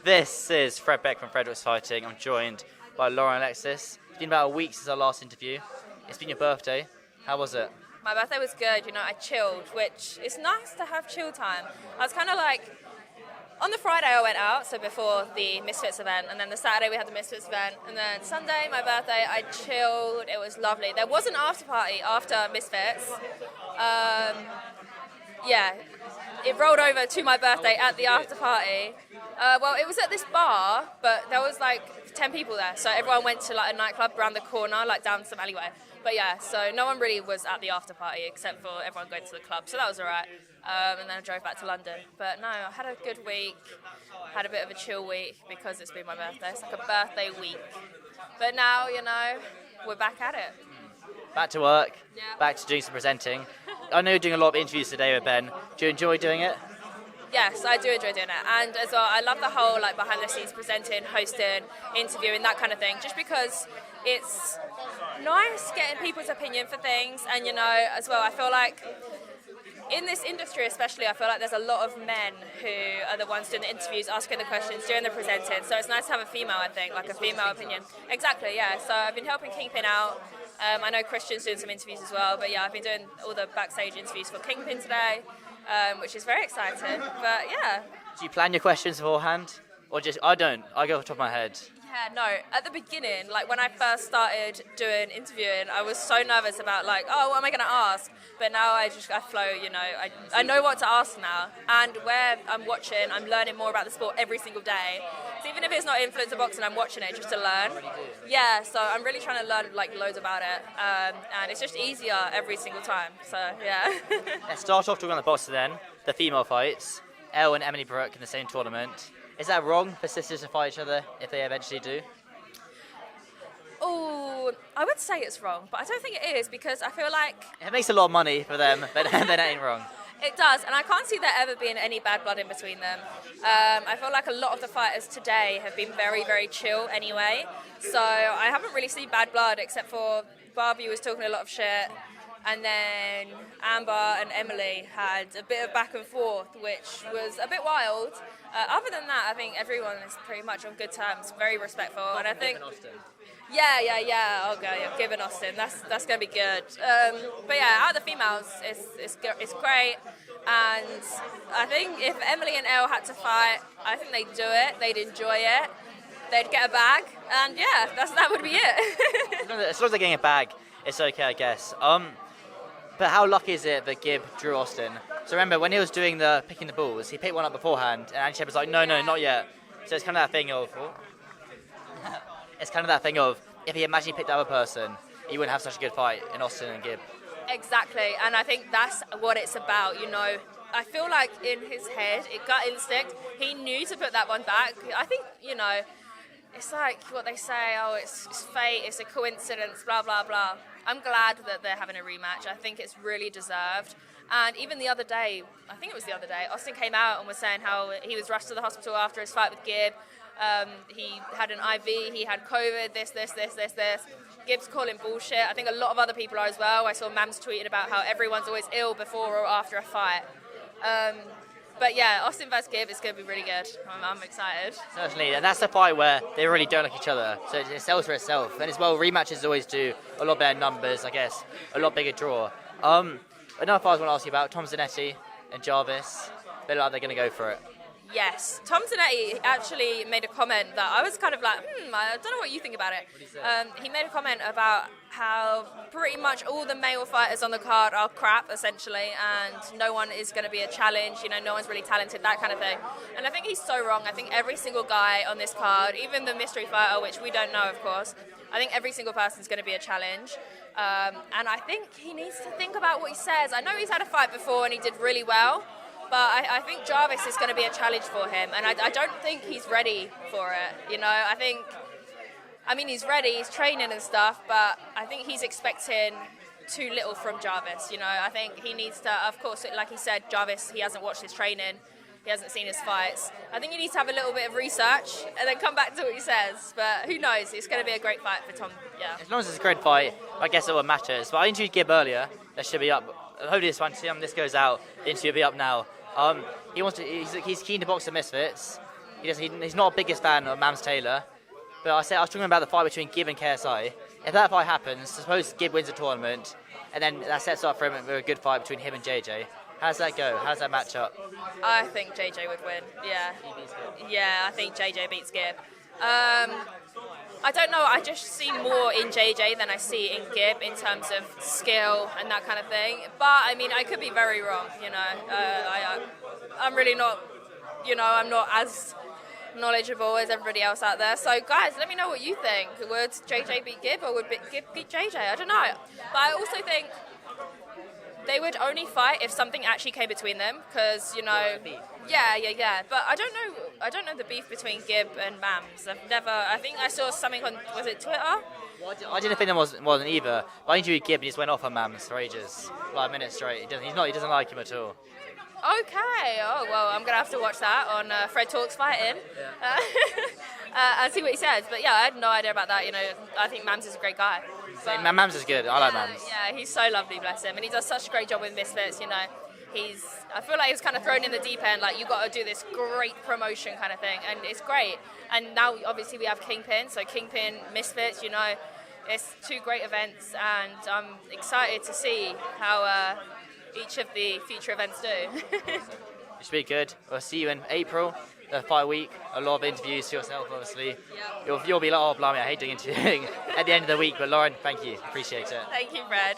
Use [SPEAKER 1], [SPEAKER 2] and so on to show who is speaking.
[SPEAKER 1] This is Fred Beck from Frederick's Fighting. I'm joined by Lauren Alexis. It's been about a week since our last interview. It's been your birthday. How was it?
[SPEAKER 2] My birthday was good, I chilled, which is nice to have chill time. I was kind of like, on the Friday I went out, so before the Misfits event, and then the Saturday we had the Misfits event, and then Sunday, my birthday, I chilled, it was lovely. There was an after party after Misfits. It rolled over to my birthday at the after party. It was at this bar, but there was like 10 people there, so everyone went to like a nightclub around the corner, like down some alleyway. But yeah, so no one really was at the after party except for everyone going to the club, so that was alright. And then I drove back to London. But no, I had a good week, had a bit of a chill week because it's been my birthday. It's like a birthday week. But now, we're back at it.
[SPEAKER 1] Back to work,
[SPEAKER 2] Yeah.
[SPEAKER 1] back to doing some presenting. I know you're doing a lot of interviews today with Ben. Do you enjoy doing it?
[SPEAKER 2] Yes, I do enjoy doing it, and as well, I love the whole like behind the scenes presenting, hosting, interviewing, that kind of thing. Just because it's nice getting people's opinion for things, and as well, I feel like in this industry especially, I feel like there's a lot of men who are the ones doing the interviews, asking the questions, doing the presenting. So it's nice to have a female, I think, like a female opinion. Exactly, yeah. So I've been helping Kingpin out. I know Christian's doing some interviews as well, but yeah, I've been doing all the backstage interviews for Kingpin today. Which is very exciting, but yeah.
[SPEAKER 1] Do you plan your questions beforehand? Or just, I don't, I go off the top of my head.
[SPEAKER 2] Yeah, no, at the beginning, like when I first started doing interviewing, I was so nervous about like, oh, what am I going to ask? But now I flow, I know what to ask now. And where I'm watching, I'm learning more about the sport every single day. So even if it's not influencer boxing, I'm watching it just to learn. Yeah, so I'm really trying to learn like loads about it. And it's just easier every single time, so yeah.
[SPEAKER 1] Let's start off talking on the boxing then, the female fights. Elle and Emily Brooke in the same tournament. Is that wrong for sisters to fight each other if they eventually do?
[SPEAKER 2] Oh, I would say it's wrong, but I don't think it is because I feel like
[SPEAKER 1] It makes a lot of money for them, but then that ain't wrong.
[SPEAKER 2] it does, and I can't see there ever being any bad blood in between them. I feel like a lot of the fighters today have been very, very chill anyway, so I haven't really seen bad blood except for Barbie was talking a lot of shit, and then Amber and Emily had a bit of back and forth, which was a bit wild. Other than that, I think everyone is pretty much on good terms, very respectful, and I think... Yeah. I'll go. Yeah, Gibbon Austin. That's going to be good. But yeah, out of the females, it's great. And I think if Emily and Elle had to fight, I think they'd do it. They'd enjoy it. They'd get a bag, and yeah, that would be it.
[SPEAKER 1] As long as they're getting a bag, it's okay, I guess. But how lucky is it that Gibb drew Austin? So remember, when he was doing the picking the balls, he picked one up beforehand, and Andy Shepard's like, no, not yet. So it's kind of that thing of... It's kind of that thing of, if he imagined he picked the other person, he wouldn't have such a good fight in Austin and Gibb.
[SPEAKER 2] Exactly, and I think that's what it's about, I feel like in his head, it gut instinct, he knew to put that one back. I think, it's like what they say, it's fate, it's a coincidence, blah, blah, blah. I'm glad that they're having a rematch. I think it's really deserved. And even the other day, I think it was the other day, Austin came out and was saying how he was rushed to the hospital after his fight with Gibb. He had an IV, he had COVID, this. Gibbs calling bullshit. I think a lot of other people are as well. I saw Mams tweeting about how everyone's always ill before or after a fight. But yeah, Austin vs. Gibb is going to be really good. I'm excited.
[SPEAKER 1] Certainly, and that's the fight where they really don't like each other. So it sells for itself. And as well, rematches always do a lot better numbers, I guess, a lot bigger draw. Another fight I want to ask you about, Tom Zanetti and Jarvis. They look like they're going to go for it.
[SPEAKER 2] Yes, Tom Zanetti actually made a comment that I was kind of like, I don't know what you think about it. He made a comment about how pretty much all the male fighters on the card are crap, essentially, and no one is going to be a challenge, no one's really talented, that kind of thing. And I think he's so wrong. I think every single guy on this card, even the mystery fighter, which we don't know, of course, I think every single person is going to be a challenge. And I think he needs to think about what he says. I know he's had a fight before and he did really well, but I think Jarvis is going to be a challenge for him, and I don't think he's ready for it. I mean, he's ready, he's training and stuff, but I think he's expecting too little from Jarvis. I think he needs to, of course, like he said, Jarvis, he hasn't watched his training, he hasn't seen his fights. I think he needs to have a little bit of research and then come back to what he says. But who knows? It's going to be a great fight for Tom. Yeah.
[SPEAKER 1] As long as it's a great fight, I guess it what matters. But I interviewed Gibb earlier. That should be up. Hopefully this goes out. The interview will be up now. He's keen to box the Misfits. He's not the biggest fan of Mams Taylor. But I was talking about the fight between Gib and KSI. If that fight happens, suppose Gib wins the tournament, and then that sets up for him with a good fight between him and JJ. How does that go? How does that match up?
[SPEAKER 2] I think JJ would win. Yeah. Yeah, I think JJ beats Gib. I don't know. I just see more in JJ than I see in Gib in terms of skill and that kind of thing. But I mean, I could be very wrong. I'm really not. I'm not as knowledgeable as everybody else out there. So guys, let me know what you think. Would JJ beat Gib or would Gib beat JJ? I don't know. But I also think they would only fight if something actually came between them, because yeah. But I don't know the beef between Gib and Mams. I think I saw something on, was it Twitter?
[SPEAKER 1] I didn't think there wasn't either. But I interviewed Gib and he just went off on Mams for ages, 5 minutes straight. He doesn't like him at all.
[SPEAKER 2] Okay. Oh well, I'm gonna have to watch that on Fred Talks Fighting, and see what he says. But yeah, I had no idea about that. I think Mams is a great guy.
[SPEAKER 1] Mams is good. I like Mams.
[SPEAKER 2] Yeah, he's so lovely, bless him, and he does such a great job with Misfits. I feel like he was kind of thrown in the deep end, like you got to do this great promotion kind of thing, and it's great. And now obviously we have Kingpin, so Kingpin, Misfits. It's 2 great events, and I'm excited to see how each of the future events do.
[SPEAKER 1] It should be good. We'll see you in April, the fight week. A lot of interviews for yourself, obviously. You'll be like, oh, blimey, I hate doing interviewing at the end of the week. But Lauren, thank you. Appreciate it.
[SPEAKER 2] Thank you, Fred.